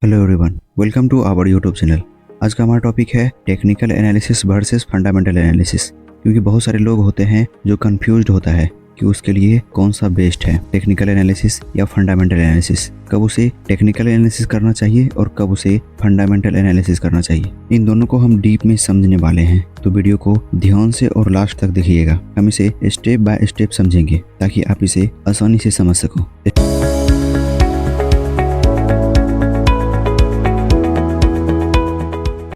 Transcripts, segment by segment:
Hello everyone, welcome to our YouTube channel. आज का हमारा टॉपिक है technical analysis versus fundamental analysis. क्योंकि बहुत सारे लोग होते हैं जो कंफ्यूज्ड होता है कि उसके लिए कौन सा बेस्ट है, टेक्निकल एनालिसिस या फंडामेंटल एनालिसिस। कब उसे टेक्निकल एनालिसिस करना चाहिए और कब उसे फंडामेंटल एनालिसिस करना चाहिए। इन दोनों को हम डीप में समझने वाले हैं, तो वीडियो को ध्यान से और लास्ट तक देखिएगा। हम इसे स्टेप बाय स्टेप समझेंगे ताकि आप इसे आसानी से समझ सको।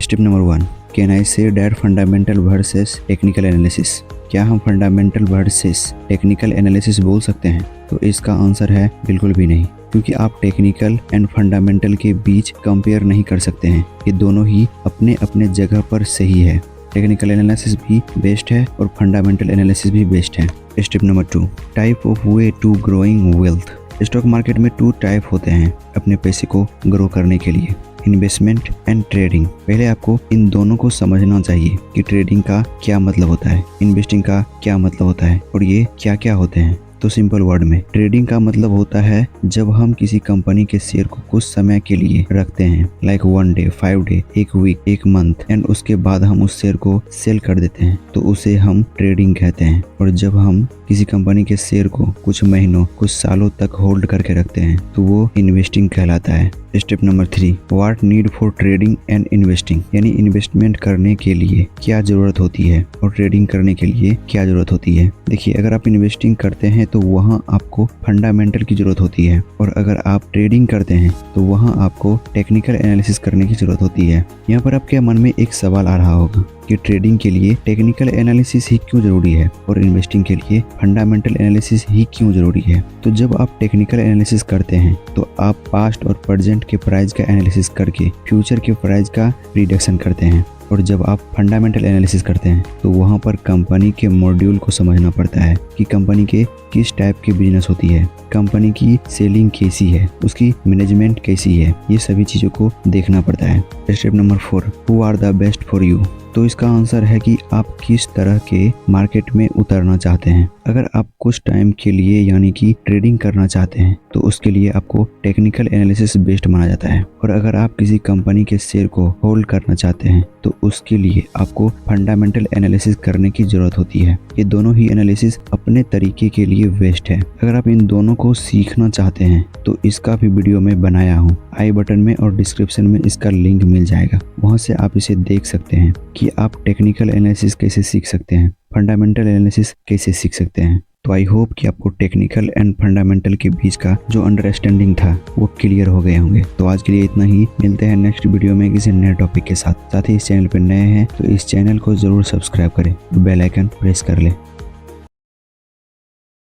Step number 1, can I say that fundamental versus technical analysis. क्या हम फंडामेंटल वर्सेस टेक्निकल एनालिसिस बोल सकते हैं? तो इसका आंसर है बिल्कुल भी नहीं, क्योंकि आप टेक्निकल एंड फंडामेंटल के बीच कंपेयर नहीं कर सकते हैं। ये दोनों ही अपने अपने जगह पर सही है। टेक्निकल एनालिसिस भी बेस्ट है और फंडामेंटल एनालिसिस भी बेस्ट है। Step number 2, type of way to growing wealth. Stock market में 2 टाइप होते हैं अपने पैसे को ग्रो करने के लिए, इन्वेस्टमेंट एंड ट्रेडिंग। पहले आपको इन दोनों को समझना चाहिए कि ट्रेडिंग का क्या मतलब होता है, इन्वेस्टिंग का क्या मतलब होता है और ये क्या क्या होते हैं। तो सिंपल वर्ड में ट्रेडिंग का मतलब होता है जब हम किसी कंपनी के शेयर को कुछ समय के लिए रखते हैं, like 1 day, 5 day, 1 week, 1 month, and उसके बाद हम उस शेयर को सेल कर देते हैं, तो उसे हम ट्रेडिंग कहते हैं। और जब हम किसी कंपनी के शेयर को कुछ महीनों, कुछ सालों तक होल्ड करके रखते हैं, तो वो इन्वेस्टिंग कहलाता है। Step number 3, what need for trading and investing. यानी इन्वेस्टमेंट करने के लिए क्या जरूरत होती है और ट्रेडिंग करने के लिए क्या जरूरत होती है। देखिए, अगर आप इन्वेस्टिंग करते हैं तो वहाँ आपको फंडामेंटल की जरूरत होती है, और अगर आप ट्रेडिंग करते हैं तो वहाँ आपको टेक्निकल एनालिसिस करने की जरूरत होती है। यहाँ पर आपके मन में एक सवाल आ रहा होगा कि ट्रेडिंग के लिए टेक्निकल एनालिसिस ही क्यों जरूरी है और इन्वेस्टिंग के लिए फंडामेंटल एनालिसिस ही क्यों जरूरी है। तो जब आप टेक्निकल एनालिसिस करते हैं तो आप पास्ट और प्रेजेंट के प्राइस का एनालिसिस करके फ्यूचर के प्राइस का प्रिडिक्शन करते हैं। और जब आप फंडामेंटल एनालिसिस करते हैं तो वहाँ पर कंपनी के मॉड्यूल को समझना पड़ता है कि कंपनी के किस टाइप की बिजनेस होती है, कंपनी की सेलिंग कैसी है, उसकी मैनेजमेंट कैसी है, ये सभी चीज़ों को देखना पड़ता है। Step number 4, who are the best for you. तो इसका आंसर है कि आप किस तरह के मार्केट में उतरना चाहते हैं। अगर आप कुछ टाइम के लिए यानी कि ट्रेडिंग करना चाहते हैं तो उसके लिए आपको टेक्निकल एनालिसिस बेस्ट माना जाता है। और अगर आप किसी कंपनी के शेयर को होल्ड करना चाहते हैं तो उसके लिए आपको फंडामेंटल एनालिसिस करने की जरूरत होती है। ये दोनों ही एनालिसिस अपने तरीके के लिए बेस्ट है। अगर आप इन दोनों को सीखना चाहते हैं तो इसका भी वीडियो मैं बनाया हूँ, आई बटन में और डिस्क्रिप्शन में इसका लिंक मिल जाएगा, वहाँ से आप इसे देख सकते हैं कि आप टेक्निकल एनालिसिस कैसे सीख सकते हैं, फंडामेंटल एनालिसिस कैसे सीख सकते हैं। तो आई होप कि आपको टेक्निकल एंड फंडामेंटल के बीच का जो अंडरस्टैंडिंग था वो क्लियर हो गए होंगे। तो आज के लिए इतना ही, मिलते हैं नेक्स्ट वीडियो में किसी नए टॉपिक के साथ। साथ ही इस चैनल पर नए हैं तो इस चैनल को जरूर सब्सक्राइब करें, बेल आइकन प्रेस कर लें।